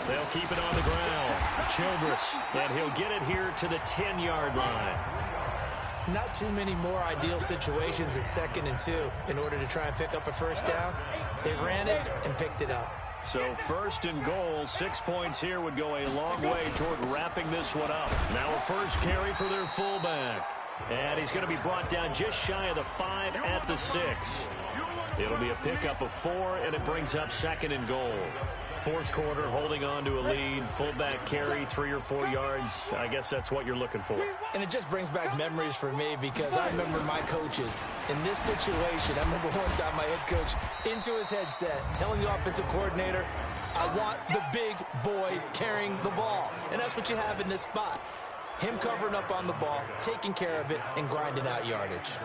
They'll keep it on the ground. Childress, and he'll get it here to the 10-yard line. Not too many more ideal situations at 2nd and 2 in order to try and pick up a first down. They ran it and picked it up. So 1st and goal, 6 points here would go a long way toward wrapping this one up. Now a first carry for their fullback. And he's going to be brought down just shy of the 5 at the 6. It'll be a pickup of 4, and it brings up 2nd and goal. 4th quarter, holding on to a lead. Fullback carry, 3 or 4 yards. I guess that's what you're looking for. And it just brings back memories for me because I remember my coaches in this situation. I remember one time my head coach into his headset telling the offensive coordinator, I want the big boy carrying the ball. And that's what you have in this spot. Him covering up on the ball, taking care of it, and grinding out yardage.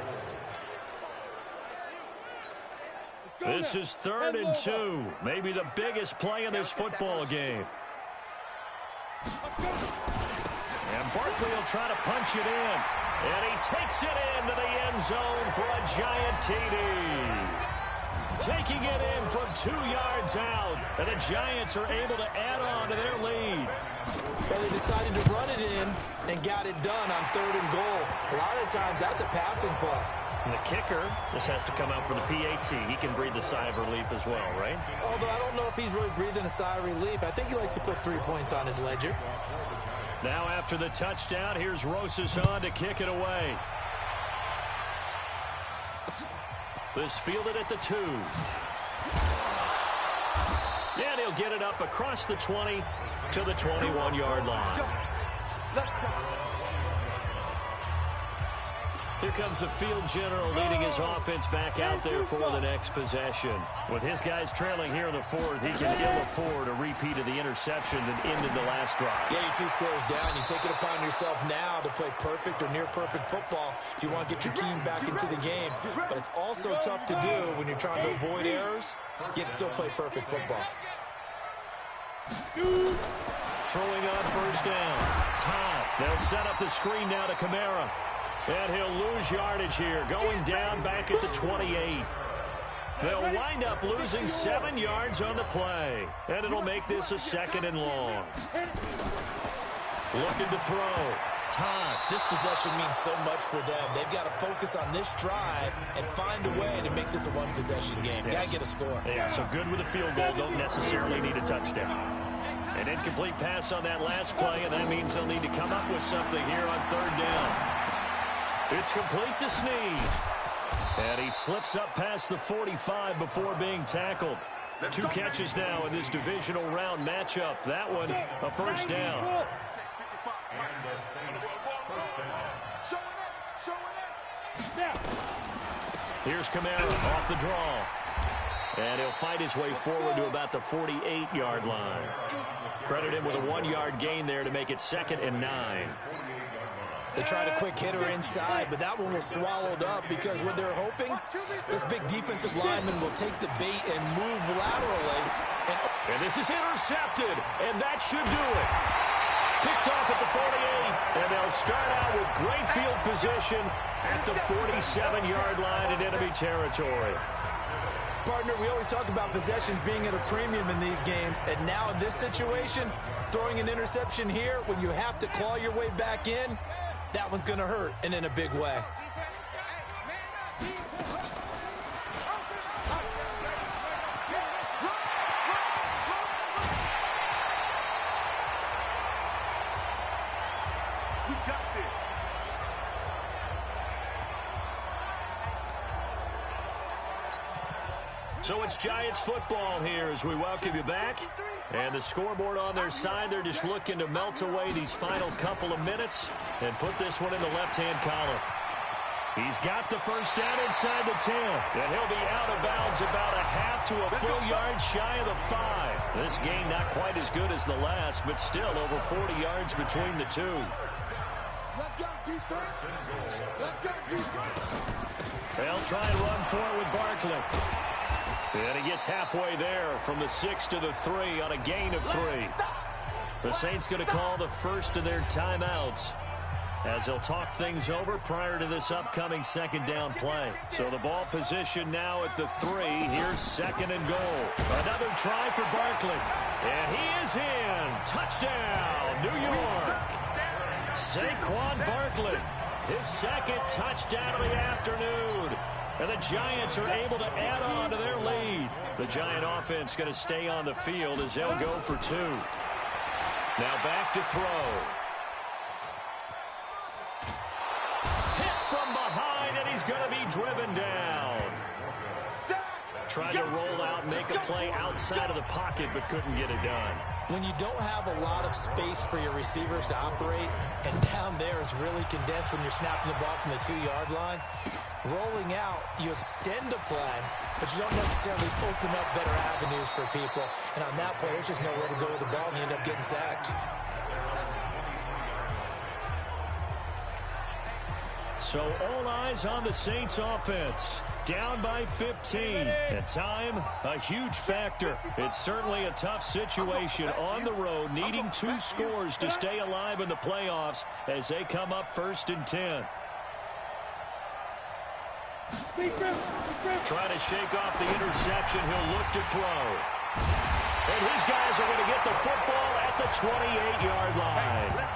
This is 3rd and 2. Maybe the biggest play in this football game. And Barkley will try to punch it in. And he takes it into the end zone for a giant TD. Taking it in from 2 yards out. And the Giants are able to add on to their lead. Well, they decided to run it in and got it done on 3rd and goal. A lot of times that's a passing play. And the kicker, this has to come out for the PAT. He can breathe a sigh of relief as well, right? Although I don't know if he's really breathing a sigh of relief. I think he likes to put 3 points on his ledger. Now after the touchdown, here's Rosas on to kick it away. This fielded at the 2. And he'll get it up across the 20 to the 21-yard line. Here comes the field general leading his offense back out there for the next possession. With his guys trailing here in the 4th, he can ill afford a repeat of the interception that ended the last drive. Yeah, you're 2 scores down. You take it upon yourself now to play perfect or near-perfect football if you want to get your team back into the game. But it's also tough to do when you're trying to avoid errors, yet still play perfect football. Throwing on 1st down. Todd, they'll set up the screen now to Kamara. And he'll lose yardage here, going down back at the 28. They'll wind up losing 7 yards on the play. And it'll make this a 2nd and long. Looking to throw. Todd. This possession means so much for them. They've got to focus on this drive and find a way to make this a one-possession game. Yes. Got to get a score. Yeah, so good with a field goal. Don't necessarily need a touchdown. An incomplete pass on that last play, and that means they'll need to come up with something here on 3rd down. It's complete to Snead. And he slips up past the 45 before being tackled. 2 catches now in this divisional round matchup. That one, a 1st down. Here's Kamara off the draw. And he'll fight his way forward to about the 48-yard line. Credit him with a 1-yard gain there to make it 2nd and 9. They tried a quick hitter inside, but that one was swallowed up because what they're hoping, this big defensive lineman will take the bait and move laterally. And this is intercepted, and that should do it. Picked off at the 48, and they'll start out with great field position at the 47-yard line in enemy territory. Partner, we always talk about possessions being at a premium in these games, and now in this situation, throwing an interception here when you have to claw your way back in, that one's going to hurt, and in a big way. We got this. So it's Giants football here as we welcome you back. And the scoreboard on their side, they're just looking to melt away these final couple of minutes and put this one in the left-hand column. He's got the first down inside the 10. And he'll be out of bounds about a half to a full yard shy of the 5. This game not quite as good as the last, but still over 40 yards between the two. Let's go, defense. Let's go, defense. They'll try and run for it with Barkley. And he gets halfway there from the 6 to the 3 on a gain of 3. The Saints going to call the first of their timeouts as they'll talk things over prior to this upcoming second down play. So the ball position now at the 3. Here's second and goal. Another try for Barkley. And he is in. Touchdown, New York. Saquon Barkley, his second touchdown of the afternoon. And the Giants are able to add on to their lead. The Giant offense going to stay on the field as they'll go for 2. Now back to throw. Hit from behind, and he's going to be driven down. Tried to roll out, make a play outside of the pocket, but couldn't get it done. When you don't have a lot of space for your receivers to operate, and down there it's really condensed when you're snapping the ball from the 2-yard line, rolling out, you extend the play, but you don't necessarily open up better avenues for people. And on that play, there's just nowhere to go with the ball, and you end up getting sacked. So all eyes on the Saints offense. Down by 15. At time, a huge factor. It's certainly a tough situation on the road, needing 2 scores to stay alive in the playoffs as they come up 1st and 10. Trying to shake off the interception. He'll look to throw. And his guys are going to get the football at the 28-yard line.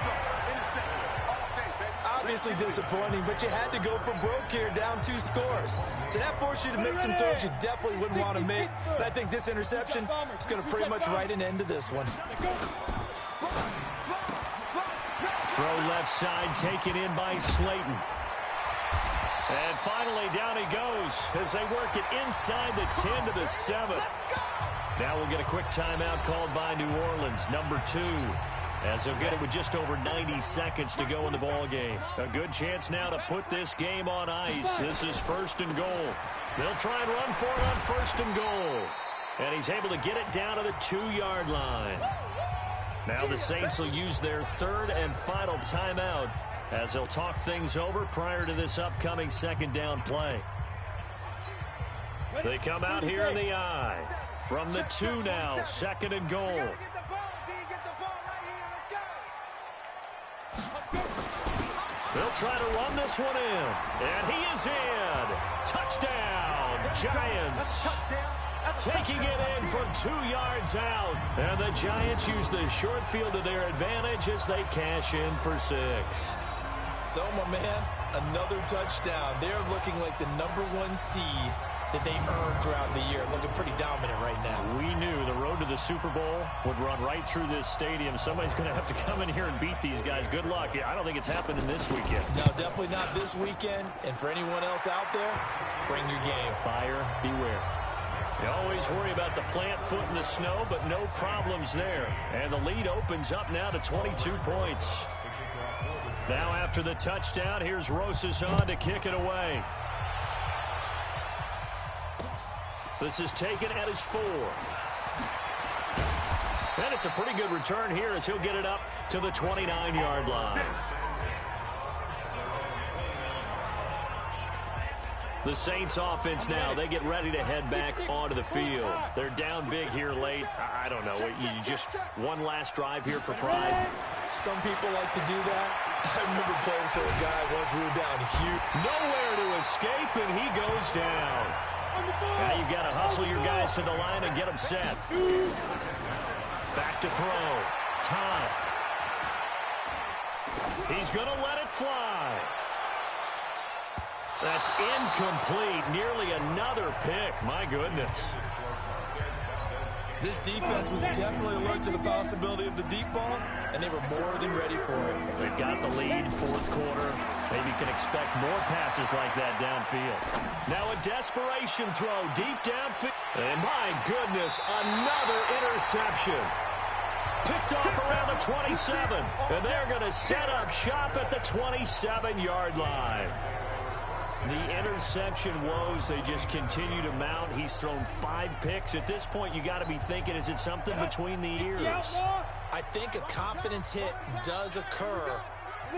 Obviously disappointing, but you had to go for broke here, down 2 scores. So that forced you to make some throws you definitely wouldn't want to make. But I think this interception is going to pretty much write an end to this one. Throw left side, taken in by Slayton. And finally, down he goes as they work it inside the 10 to the 7. Now we'll get a quick timeout called by New Orleans, number 2. As they'll get it with just over 90 seconds to go in the ball game. A good chance now to put this game on ice. This is 1st and goal. They'll try and run for it on 1st and goal. And he's able to get it down to the 2-yard line. Now the Saints will use their 3rd and final timeout as they'll talk things over prior to this upcoming second down play. They come out here in the I. From the 2 now, 2nd and goal. They'll try to run this one in. And he is in. Touchdown, Giants. Taking it in from 2 yards out. And the Giants use the short field to their advantage as they cash in for 6. So, my man, another touchdown. They're looking like the #1 seed that they earned throughout the year. Looking pretty dominant right now. We knew the road to the Super Bowl would run right through this stadium. Somebody's going to have to come in here and beat these guys. Good luck. I don't think it's happening this weekend. No, definitely not this weekend. And for anyone else out there, bring your game. Buyer beware. You always worry about the plant foot in the snow, but no problems there. And the lead opens up now to 22 points. Now after the touchdown, here's Rosas on to kick it away. This is taken at his 4. And it's a pretty good return here as he'll get it up to the 29-yard line. The Saints offense now, they get ready to head back onto the field. They're down big here late. I don't know. You just one last drive here for pride. Some people like to do that. I remember playing for a guy once we were down huge. Nowhere to escape, and he goes down. Now you've got to hustle your guys to the line and get them set. Back to throw. Time. He's going to let it fly. That's incomplete. Nearly another pick. My goodness. This defense was definitely alert to the possibility of the deep ball, and they were more than ready for it. They've got the lead, 4th quarter, Maybe you can expect more passes like that downfield. Now a desperation throw deep downfield. And my goodness, another interception. Picked off around the 27. And they're going to set up shop at the 27-yard line. The interception woes, they just continue to mount. He's thrown 5 picks. At this point, you got to be thinking, is it something between the ears? I think a confidence hit does occur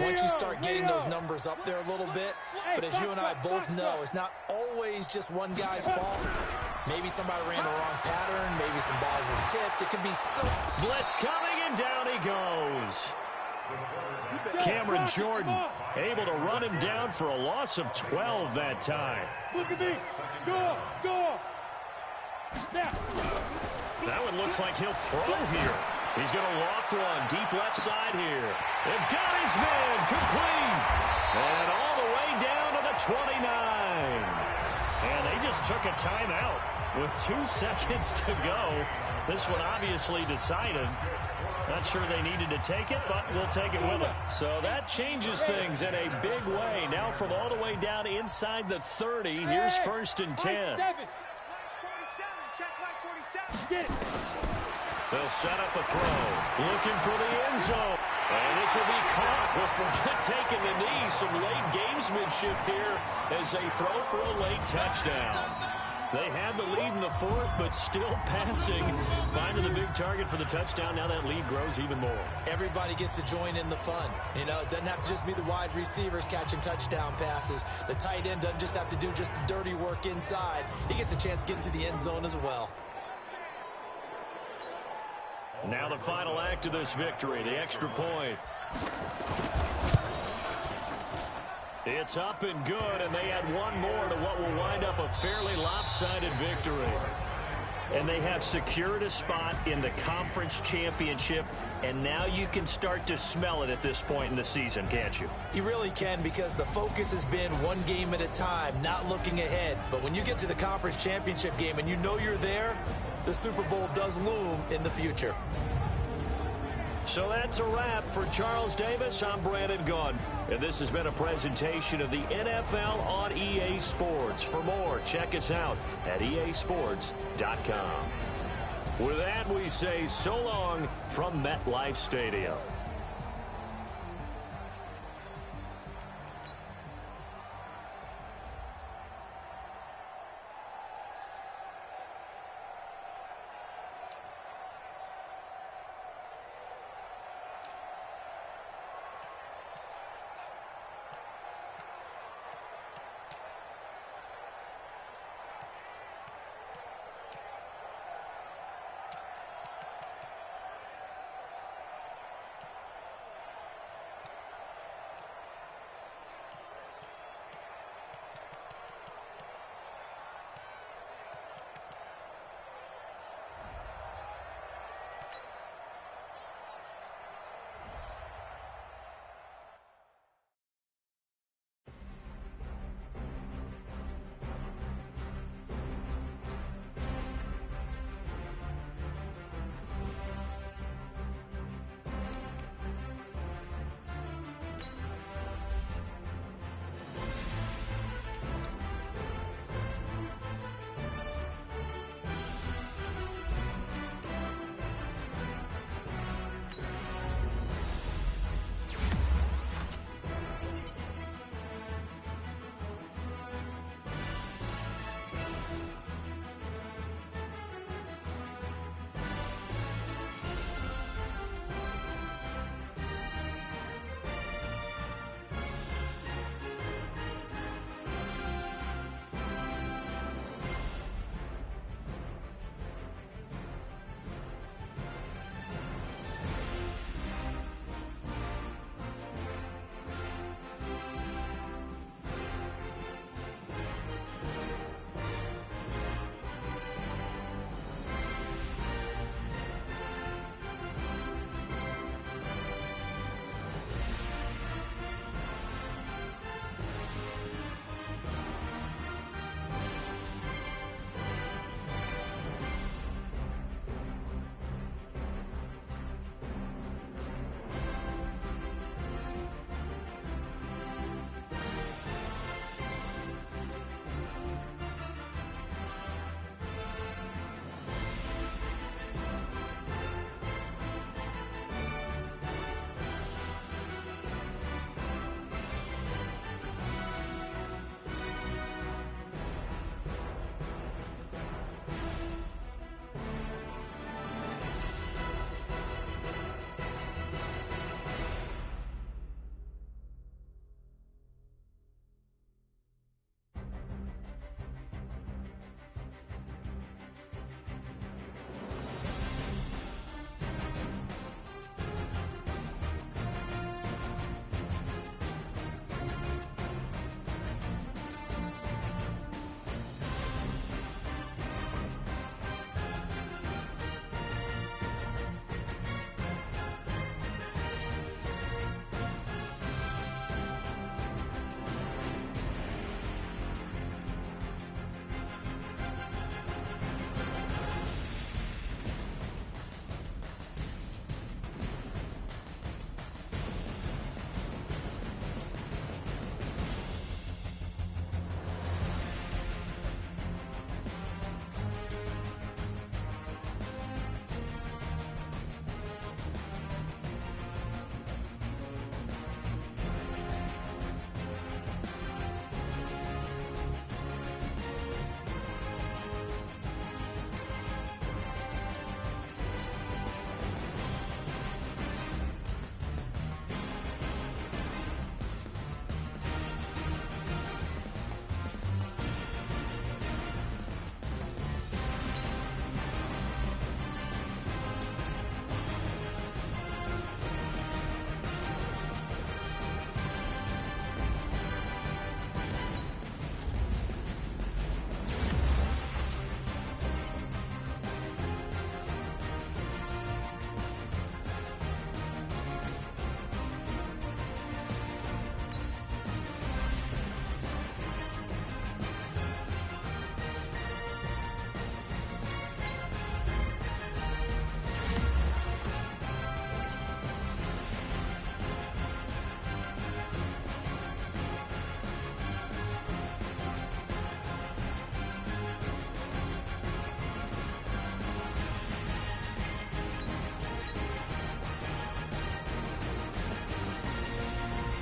once you start getting those numbers up there a little bit. But as you and I both know, it's not always just one guy's fault. Maybe somebody ran the wrong pattern. Maybe some balls were tipped. It can be so... Blitz coming, and down he goes. Cameron Jordan able to run him down for a loss of 12 that time. Look at me. Go, go. Now. That one looks like he'll throw here. He's going to loft one deep left side here. They've got his man complete. And all the way down to the 29. And they just took a timeout with 2 seconds to go. This one obviously decided. Not sure they needed to take it, but we'll take it with them. So that changes things in a big way. Now from all the way down inside the 30, here's 1st and 10. They'll set up a throw. Looking for the end zone. And this will be caught. Well, forget taking the knee. Some late gamesmanship here as they throw for a late touchdown. They had the lead in the 4th, but still passing. Finding the big target for the touchdown. Now that lead grows even more. Everybody gets to join in the fun. You know, it doesn't have to just be the wide receivers catching touchdown passes. The tight end doesn't just have to do just the dirty work inside. He gets a chance to get into the end zone as well. Now the final act of this victory, the extra point. It's up and good, and they add one more to what will wind up a fairly lopsided victory. And they have secured a spot in the conference championship, and now you can start to smell it at this point in the season, can't you? You really can, because the focus has been one game at a time, not looking ahead. But when you get to the conference championship game and you know you're there, the Super Bowl does loom in the future. So that's a wrap for Charles Davis. I'm Brandon Gunn, and this has been a presentation of the NFL on EA Sports. For more, check us out at easports.com. With that, we say so long from MetLife Stadium.